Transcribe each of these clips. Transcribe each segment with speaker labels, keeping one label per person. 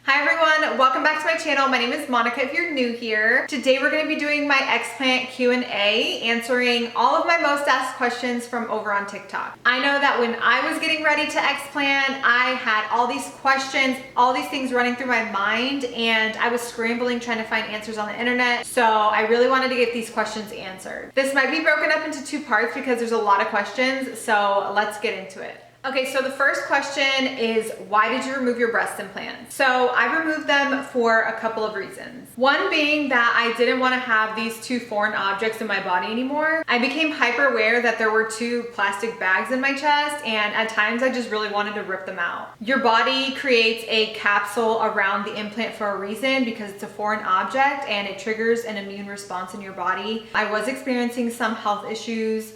Speaker 1: Hi everyone, welcome back to my channel. My name is Monica if you're new here. Today we're going to be doing my Explant Q&A, answering all of my most asked questions from over on TikTok. I know that when I was getting ready to explant, I had all these questions, all these things running through my mind, and I was scrambling trying to find answers on the internet. So I really wanted to get these questions answered. This might be broken up into two parts because there's a lot of questions, so let's get into it. Okay, so the first question is, why did you remove your breast implants? So I removed them for a couple of reasons. One being that I didn't want to have these two foreign objects in my body anymore. I became hyper aware that there were two plastic bags in my chest, and at times I just really wanted to rip them out. Your body creates a capsule around the implant for a reason, because it's a foreign object and it triggers an immune response in your body. I was experiencing some health issues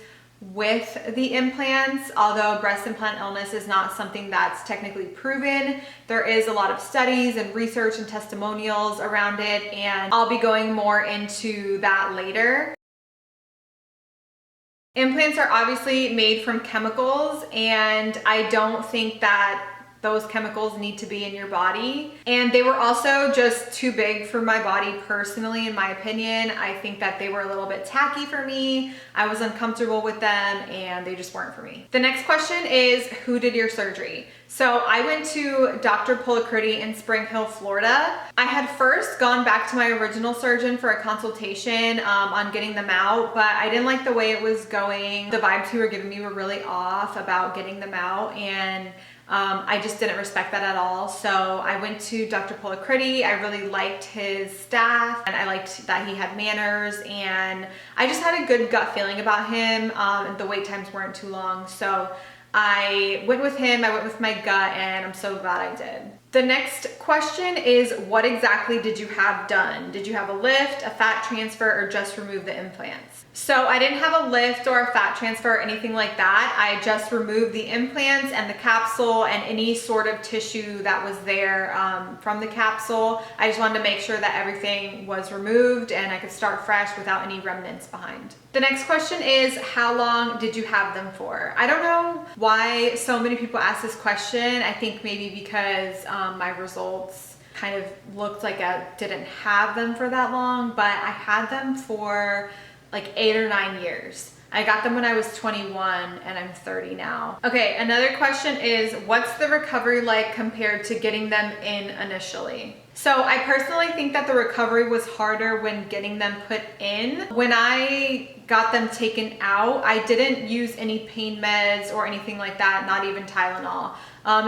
Speaker 1: with the implants. Although breast implant illness is not something that's technically proven, there is a lot of studies and research and testimonials around it, and I'll be going more into that later. Implants are obviously made from chemicals, and I don't think that those chemicals need to be in your body. And they were also just too big for my body personally, in my opinion. I think that they were a little bit tacky for me. I was uncomfortable with them and they just weren't for me. The next question is, who did your surgery? So I went to Dr. Pullicritti in Spring Hill, Florida. I had first gone back to my original surgeon for a consultation on getting them out, but I didn't like the way it was going. The vibes he were giving me were really off about getting them out, and I just didn't respect that at all. So I went to Dr. Pullicritti. I really liked his staff, and I liked that he had manners, and I just had a good gut feeling about him. And the wait times weren't too long. So I went with him, I went with my gut, and I'm so glad I did. The next question is, what exactly did you have done? Did you have a lift, a fat transfer, or just remove the implants? So I didn't have a lift or a fat transfer or anything like that. I just removed the implants and the capsule and any sort of tissue that was there from the capsule. I just wanted to make sure that everything was removed and I could start fresh without any remnants behind. The next question is, how long did you have them for? I don't know why so many people ask this question. I think maybe because my results kind of looked like I didn't have them for that long, but I had them for like 8 or 9 years. I got them when I was 21 and I'm 30 now. Okay, another question is, what's the recovery like compared to getting them in initially? So I personally think that the recovery was harder when getting them put in. When I got them taken out, I didn't use any pain meds or anything like that, not even Tylenol.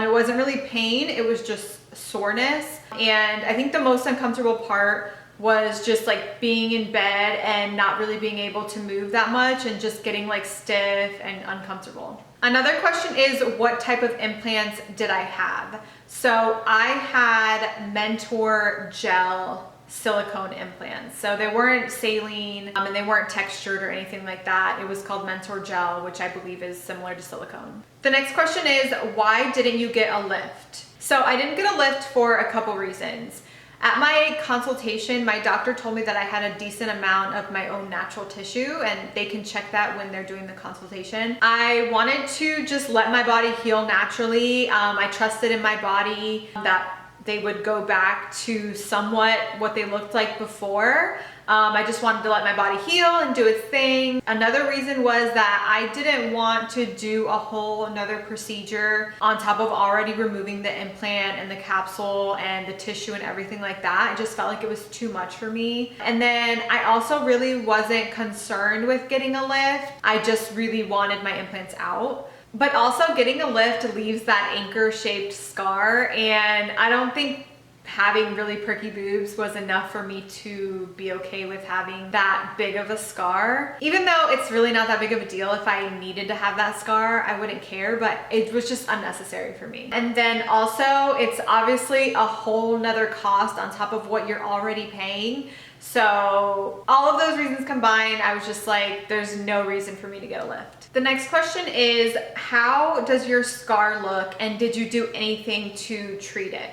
Speaker 1: It wasn't really pain, it was just soreness. And I think the most uncomfortable part was just like being in bed and not really being able to move that much and just getting like stiff and uncomfortable. Another question is, what type of implants did I have? So I had Mentor gel silicone implants. So they weren't saline and they weren't textured or anything like that. It was called Mentor gel, which I believe is similar to silicone. The next question is, why didn't you get a lift? So I didn't get a lift for a couple reasons. At my consultation, my doctor told me that I had a decent amount of my own natural tissue, and they can check that when they're doing the consultation. I wanted to just let my body heal naturally. I trusted in my body that they would go back to somewhat what they looked like before. I just wanted to let my body heal and do its thing. Another reason was that I didn't want to do a whole another procedure on top of already removing the implant and the capsule and the tissue and everything like that. I just felt like it was too much for me. And then I also really wasn't concerned with getting a lift. I just really wanted my implants out. But also, getting a lift leaves that anchor-shaped scar, and I don't think having really perky boobs was enough for me to be okay with having that big of a scar. Even though it's really not that big of a deal, if I needed to have that scar, I wouldn't care, but it was just unnecessary for me. And then also, it's obviously a whole nother cost on top of what you're already paying. So all of those reasons combined, I was just like, there's no reason for me to get a lift. The next question is, how does your scar look, and did you do anything to treat it?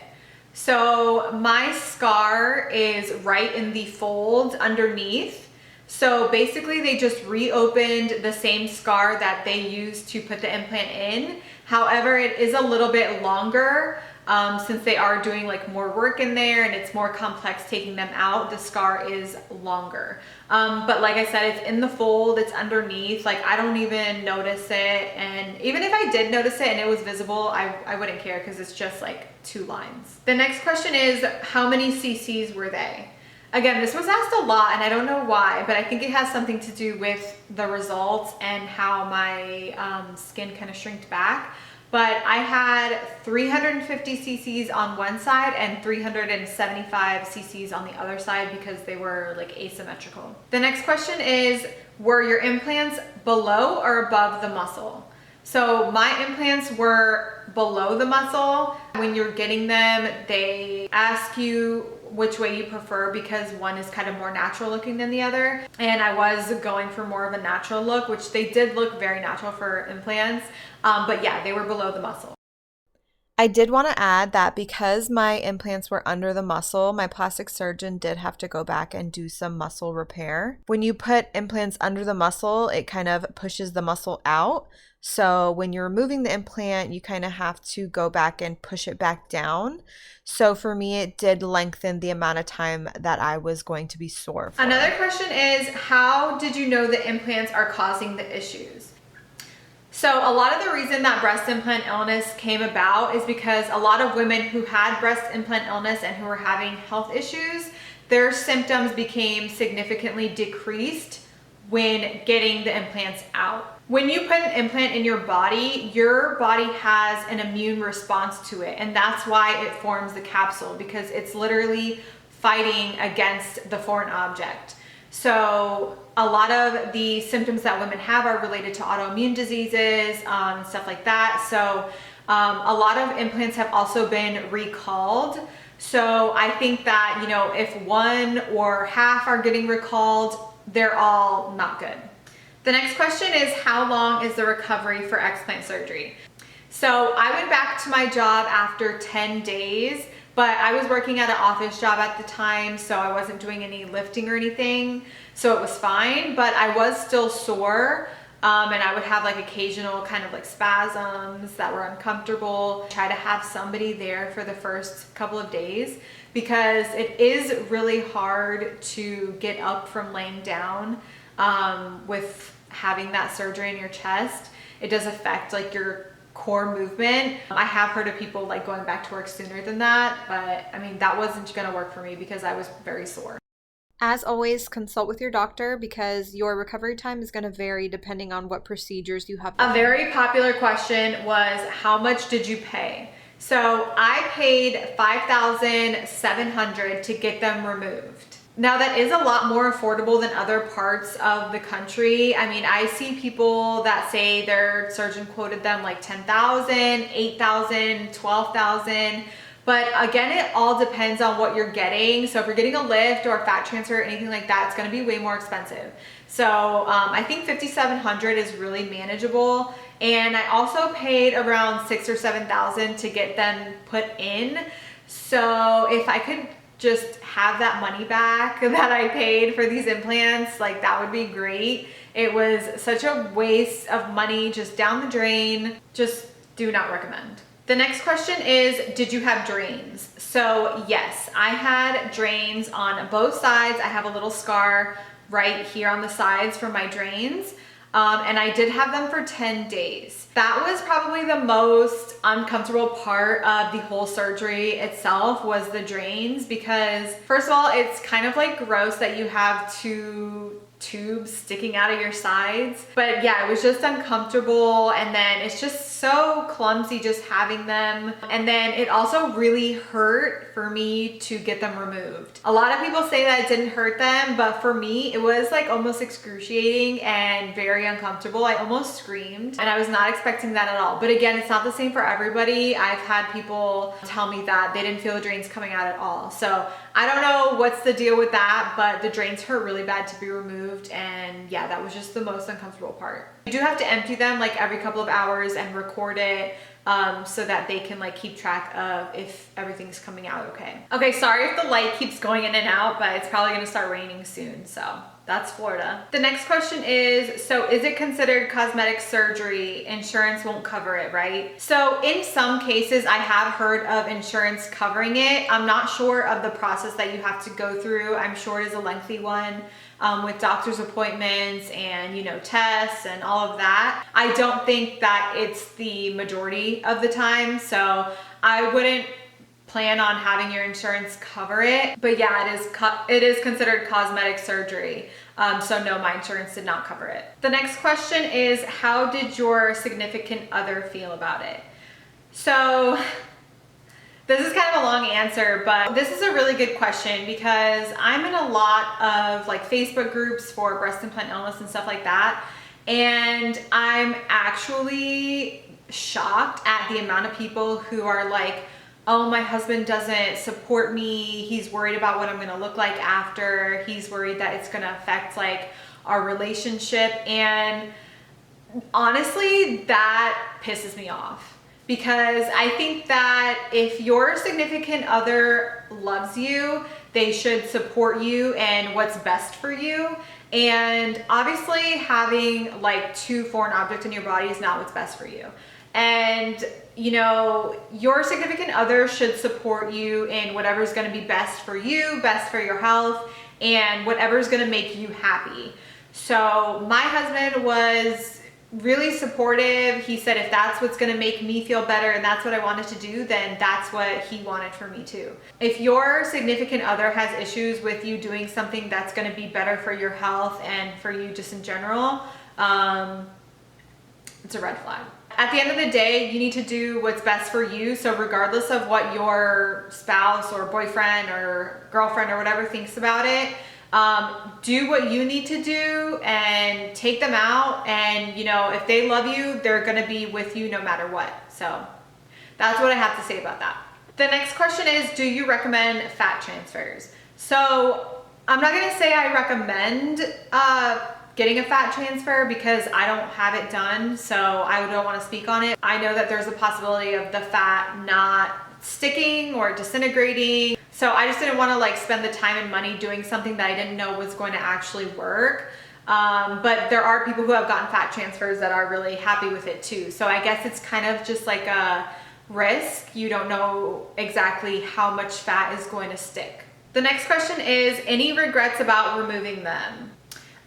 Speaker 1: So my scar is right in the fold underneath. So basically they just reopened the same scar that they used to put the implant in. However, it is a little bit longer. since they are doing like more work in there and it's more complex taking them out, the scar is longer. But like I said, it's in the fold, it's underneath, like I don't even notice it. And even if I did notice it and it was visible, I wouldn't care because it's just like 2 lines. The next question is, how many cc's were they? Again, this was asked a lot and I don't know why, but I think it has something to do with the results and how my skin kind of shrinked back. But I had 350 cc's on one side and 375 cc's on the other side because they were like asymmetrical. The next question is, were your implants below or above the muscle? So my implants were below the muscle. When you're getting them, they ask you which way you prefer because one is kind of more natural looking than the other. And I was going for more of a natural look, which they did look very natural for implants. But yeah, they were below the muscle. I did want to add that because my implants were under the muscle, my plastic surgeon did have to go back and do some muscle repair. When you put implants under the muscle, it kind of pushes the muscle out. So when you're removing the implant, you kind of have to go back and push it back down. So for me, it did lengthen the amount of time that I was going to be sore for. Another question is, how did you know the implants are causing the issues? So a lot of the reason that breast implant illness came about is because a lot of women who had breast implant illness and who were having health issues, their symptoms became significantly decreased when getting the implants out. When you put an implant in your body has an immune response to it, and that's why it forms the capsule, because it's literally fighting against the foreign object. So a lot of the symptoms that women have are related to autoimmune diseases, stuff like that. So a lot of implants have also been recalled. So I think that, you know, if one or half are getting recalled, they're all not good. The next question is, how long is the recovery for explant surgery? So I went back to my job after 10 days. But I was working at an office job at the time, so I wasn't doing any lifting or anything, so it was fine, but I was still sore, and I would have like occasional kind of like spasms that were uncomfortable. Try to have somebody there for the first couple of days because it is really hard to get up from laying down with having that surgery in your chest. It does affect like your core movement. I have heard of people like going back to work sooner than that, but I mean, that wasn't gonna work for me because I was very sore. As always, consult with your doctor because your recovery time is gonna vary depending on what procedures you have. A very popular question was, how much did you pay? So I paid $5,700 to get them removed. Now that is a lot more affordable than other parts of the country. I mean, I see people that say their surgeon quoted them like $10,000, $8,000, $12,000. But again, it all depends on what you're getting. So if you're getting a lift or a fat transfer or anything like that, it's gonna be way more expensive. So I think $5,700 is really manageable. And I also paid around $6,000 or $7,000 to get them put in. So if I could just have that money back that I paid for these implants, like that would be great. It was such a waste of money, just down the drain. Just do not recommend. The next question is, did you have drains? So yes, I had drains on both sides. I have a little scar right here on the sides from my drains. And I did have them for 10 days. That was probably the most uncomfortable part of the whole surgery itself, was the drains, because first of all, it's kind of like gross that you have 2 tubes sticking out of your sides. But yeah, it was just uncomfortable, and then it's just so clumsy just having them. And then it also really hurt for me to get them removed. A lot of people say that it didn't hurt them, but for me, it was like almost excruciating and very uncomfortable. I almost screamed, and I was not expecting that at all. But again, it's not the same for everybody. I've had people tell me that they didn't feel the drains coming out at all. So I don't know what's the deal with that, but the drains hurt really bad to be removed. And yeah, that was just the most uncomfortable part. You do have to empty them like every couple of hours and record it so that they can like keep track of if everything's coming out okay. Okay, sorry if the light keeps going in and out, but it's probably gonna start raining soon, so That's Florida. The next question is, so is it considered cosmetic surgery? Insurance won't cover it, right? So in some cases, I have heard of insurance covering it. I'm not sure of the process that you have to go through. I'm sure it is a lengthy one. With doctor's appointments and, you know, tests and all of that. I don't think that it's the majority of the time, so I wouldn't plan on having your insurance cover it. But yeah, it is considered cosmetic surgery. So no, my insurance did not cover it. The next question is, how did your significant other feel about it? So this is kind of a long answer, but this is a really good question because I'm in a lot of like Facebook groups for breast implant illness and stuff like that. And I'm actually shocked at the amount of people who are like, oh, my husband doesn't support me. He's worried about what I'm gonna look like after. He's worried that it's gonna affect like our relationship. And honestly, that pisses me off. Because I think that if your significant other loves you, they should support you and what's best for you. And obviously having like 2 foreign objects in your body is not what's best for you. And you know, your significant other should support you in whatever's gonna be best for you, best for your health, and whatever's gonna make you happy. So my husband was really supportive. He said if that's what's gonna make me feel better and that's what I wanted to do, then that's what he wanted for me too. If your significant other has issues with you doing something that's gonna be better for your health and for you just in general, it's a red flag. At the end of the day, you need to do what's best for you. So regardless of what your spouse or boyfriend or girlfriend or whatever thinks about it, do what you need to do and take them out. And you know, if they love you, they're gonna be with you no matter what. So that's what I have to say about that. The next question is, do you recommend fat transfers? So I'm not gonna say I recommend getting a fat transfer because I don't have it done, so I don't want to speak on it. I know that there's a possibility of the fat not sticking or disintegrating. So I just didn't want to like spend the time and money doing something that I didn't know was going to actually work. But there are people who have gotten fat transfers that are really happy with it too. So I guess it's kind of just like a risk. You don't know exactly how much fat is going to stick. The next question is, any regrets about removing them?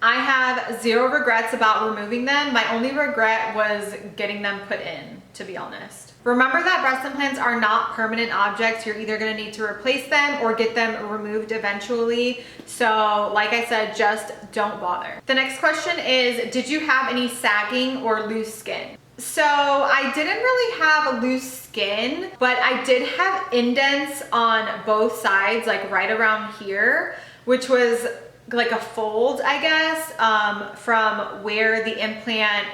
Speaker 1: I have 0 regrets about removing them. My only regret was getting them put in, to be honest. Remember that breast implants are not permanent objects. You're either gonna need to replace them or get them removed eventually. So like I said, just don't bother. The next question is, did you have any sagging or loose skin? So I didn't really have loose skin, but I did have indents on both sides, like right around here, which was like a fold, I guess, from where the implant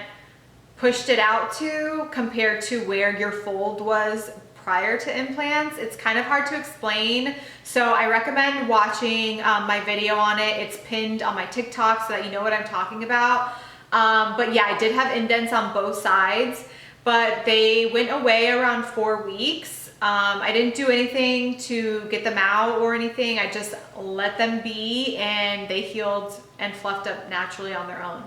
Speaker 1: pushed it out to compared to where your fold was prior to implants. It's kind of hard to explain. So I recommend watching my video on it. It's pinned on my TikTok so that you know what I'm talking about. But yeah, I did have indents on both sides, but they went away around 4 weeks. I didn't do anything to get them out or anything. I just let them be and they healed and fluffed up naturally on their own.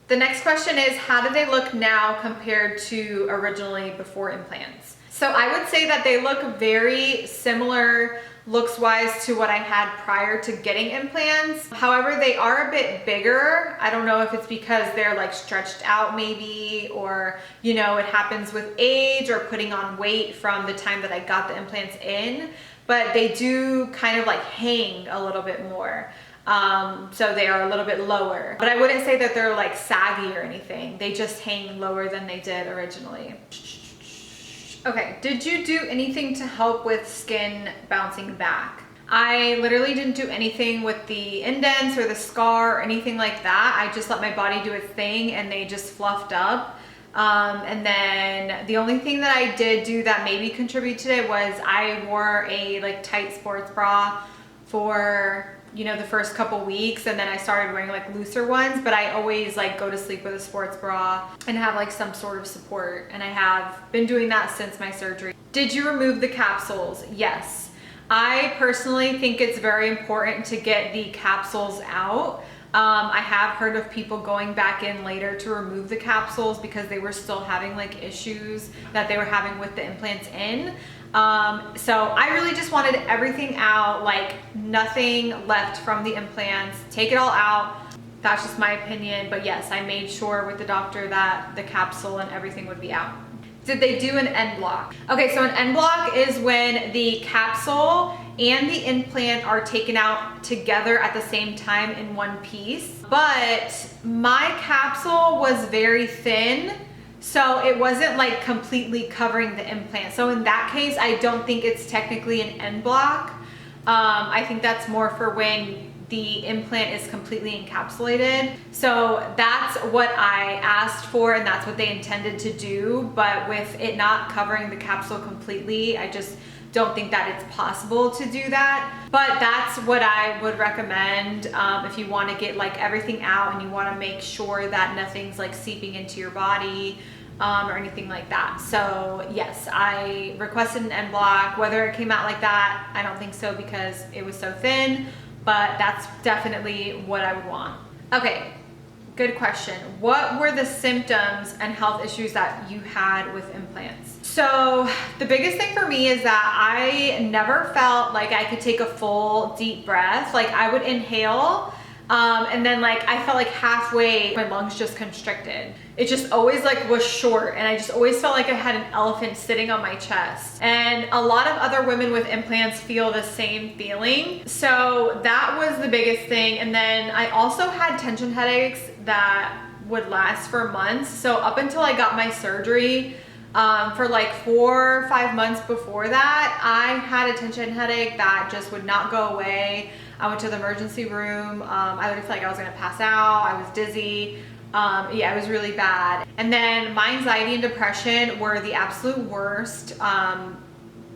Speaker 1: The next question is, how do they look now compared to originally before implants? So I would say that they look very similar looks wise to what I had prior to getting implants. However, they are a bit bigger. I don't know if it's because they're like stretched out maybe, or you know, it happens with age or putting on weight from the time that I got the implants in, but they do kind of like hang a little bit more. So they are a little bit lower, but I wouldn't say that they're like saggy or anything. They just hang lower than they did originally. Okay, did you do anything to help with skin bouncing back? I literally didn't do anything with the indents or the scar or anything like that. I just let my body do its thing and they just fluffed up. And then the only thing that I did do that maybe contributed to it was I wore a like tight sports bra for, you know, the first couple weeks, and then I started wearing like looser ones, but I always like go to sleep with a sports bra and have like some sort of support, and I have been doing that since my surgery. Did you remove the capsules? Yes. I personally think it's very important to get the capsules out. I have heard of people going back in later to remove the capsules because they were still having like issues that they were having with the implants in. So I really just wanted everything out, like nothing left from the implants, take it all out. That's just my opinion, but yes, I made sure with the doctor that the capsule and everything would be out. Did they do an end block? Okay, so an end block is when the capsule and the implant are taken out together at the same time in one piece. But my capsule was very thin, so it wasn't like completely covering the implant. So in that case, I don't think it's technically an end block. I think that's more for when the implant is completely encapsulated. So that's what I asked for and that's what they intended to do. But with it not covering the capsule completely, I just don't think that it's possible to do that. But that's what I would recommend if you want to get like everything out and you want to make sure that nothing's like seeping into your body or anything like that. So yes, I requested an end block. Whether it came out like that, I don't think so because it was so thin, but that's definitely what I would want. Okay, good question. What were the symptoms and health issues that you had with implants? So the biggest thing for me is that I never felt like I could take a full deep breath. Like I would inhale and then like I felt like halfway my lungs just constricted. It just always like was short and I just always felt like I had an elephant sitting on my chest. And a lot of other women with implants feel the same feeling. So that was the biggest thing. And then I also had tension headaches that would last for months. So up until I got my surgery, for like 4 or 5 months before that, I had a tension headache that just would not go away. I went to the emergency room. I would feel like I was gonna pass out. I was dizzy. Yeah, it was really bad. And then my anxiety and depression were the absolute worst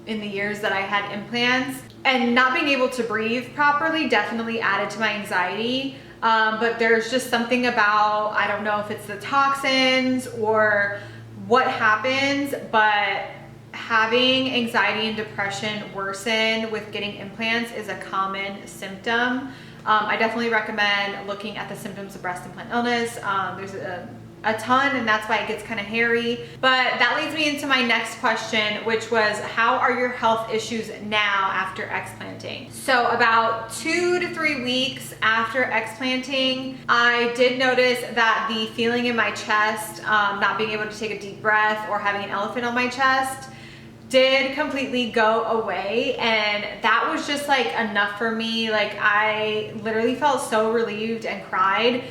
Speaker 1: in the years that I had implants. And not being able to breathe properly definitely added to my anxiety. But there's just something about, I don't know if it's the toxins or what happens, but having anxiety and depression worsen with getting implants is a common symptom. I definitely recommend looking at the symptoms of breast implant illness. There's a ton, and that's why it gets kind of hairy. But that leads me into my next question, which was, how are your health issues now after explanting? So about 2 to 3 weeks after explanting, I did notice that the feeling in my chest, not being able to take a deep breath or having an elephant on my chest, did completely go away. And that was just like enough for me. Like I literally felt so relieved and cried,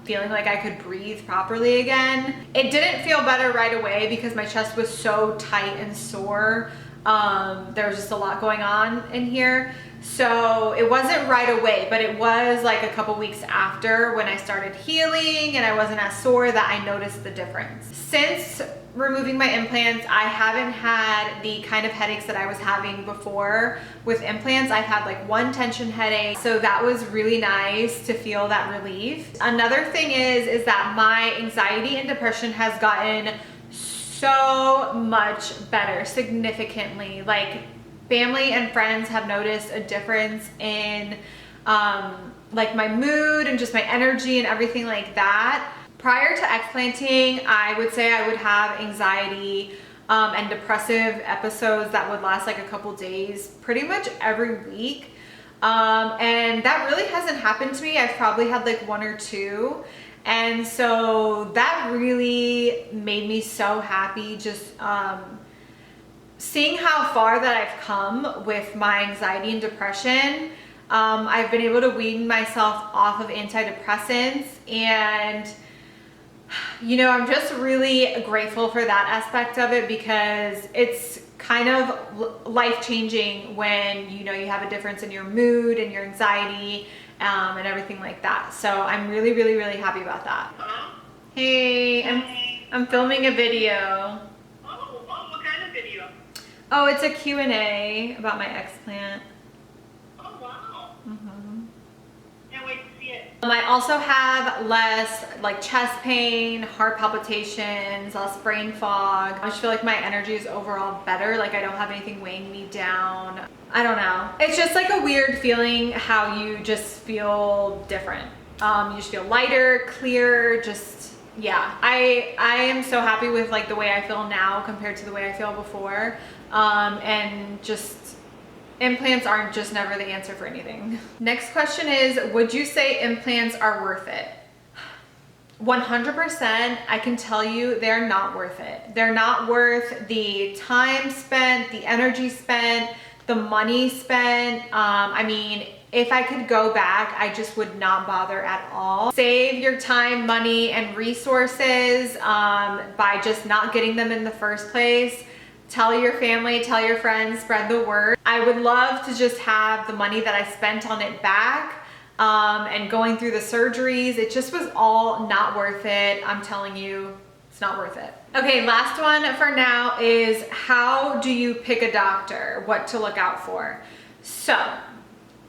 Speaker 1: feeling like I could breathe properly again. It didn't feel better right away because my chest was so tight and sore. There was just a lot going on in here. So it wasn't right away, but it was like a couple weeks after when I started healing and I wasn't as sore that I noticed the difference. Since removing my implants, I haven't had the kind of headaches that I was having before with implants. I've had like one tension headache, so that was really nice to feel that relief. Another thing is that my anxiety and depression has gotten so much better, significantly. Like family and friends have noticed a difference in like my mood and just my energy and everything like that. Prior to explanting, I would say I would have anxiety and depressive episodes that would last like a couple days, pretty much every week. And that really hasn't happened to me. I've probably had like 1 or 2. And so that really made me so happy, just seeing how far that I've come with my anxiety and depression. I've been able to wean myself off of antidepressants, and you know, I'm just really grateful for that aspect of it because it's kind of life-changing when you know you have a difference in your mood and your anxiety and everything like that. So I'm really, really, really happy about that.
Speaker 2: Hello?
Speaker 1: Hey, I'm filming a video.
Speaker 2: Oh, what kind of video?
Speaker 1: Oh, it's a Q&A about my explant.
Speaker 2: Oh, wow.
Speaker 1: Mm-hmm.
Speaker 2: Can't wait to see it.
Speaker 1: I also have less like chest pain, heart palpitations, less brain fog. I just feel like my energy is overall better. Like I don't have anything weighing me down. I don't know. It's just like a weird feeling how you just feel different. You just feel lighter, clear, just, yeah. I am so happy with like the way I feel now compared to the way I feel before. And just implants aren't just never the answer for anything. Next question is, would you say implants are worth it? 100%, I can tell you they're not worth it. They're not worth the time spent, the energy spent, the money spent. I mean, if I could go back, I just would not bother at all. Save your time, money, and resources by just not getting them in the first place. Tell your family, tell your friends, spread the word. I would love to just have the money that I spent on it back and going through the surgeries. It just was all not worth it. I'm telling you, it's not worth it. Okay, last one for now is how do you pick a doctor? What to look out for? So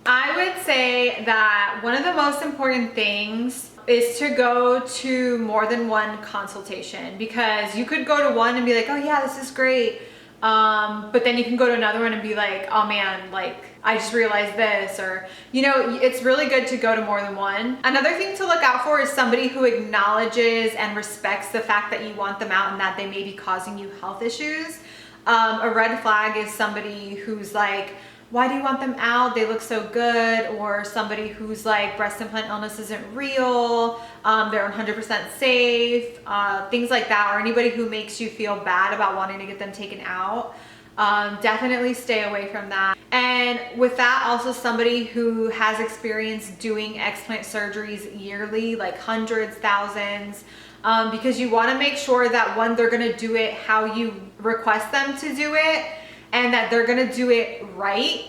Speaker 1: I would say that one of the most important things is to go to more than one consultation, because you could go to one and be like, oh yeah, this is great. But then you can go to another one and be like, oh man, like I just realized this, or, you know, it's really good to go to more than one. Another thing to look out for is somebody who acknowledges and respects the fact that you want them out and that they may be causing you health issues. A red flag is somebody who's like, why do you want them out? They look so good. Or somebody who's like, breast implant illness isn't real. They're 100% safe. Things like that. Or anybody who makes you feel bad about wanting to get them taken out. Definitely stay away from that. And with that, also somebody who has experience doing explant surgeries yearly, like hundreds, thousands, because you want to make sure that one, they're going to do it how you request them to do it, and that they're gonna do it right,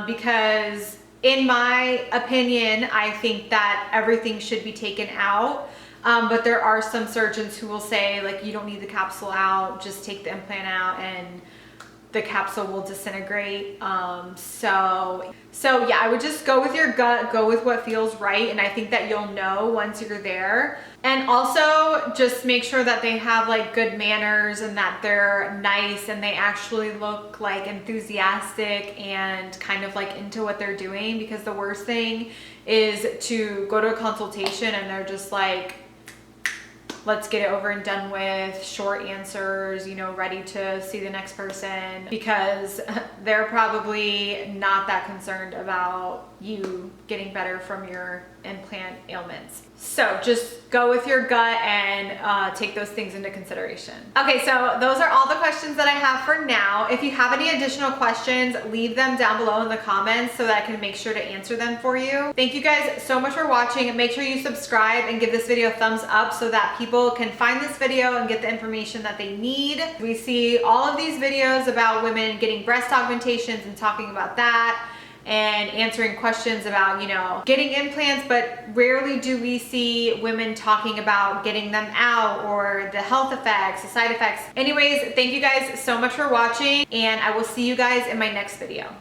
Speaker 1: because in my opinion, I think that everything should be taken out. But there are some surgeons who will say like, you don't need the capsule out, just take the implant out and the capsule will disintegrate. So yeah, I would just go with your gut, go with what feels right. And I think that you'll know once you're there. And also just make sure that they have like good manners and that they're nice and they actually look like enthusiastic and kind of like into what they're doing. Because the worst thing is to go to a consultation and they're just like, let's get it over and done with, short answers, you know, ready to see the next person, because they're probably not that concerned about you getting better from your implant ailments. So just go with your gut and take those things into consideration. Okay, so those are all the questions that I have for now. If you have any additional questions, leave them down below in the comments so that I can make sure to answer them for you. Thank you guys so much for watching. Make sure you subscribe and give this video a thumbs up so that people can find this video and get the information that they need. We see all of these videos about women getting breast augmentations and talking about that, and answering questions about, you know, getting implants, but rarely do we see women talking about getting them out or the health effects, the side effects. Anyways, thank you guys so much for watching, and I will see you guys in my next video.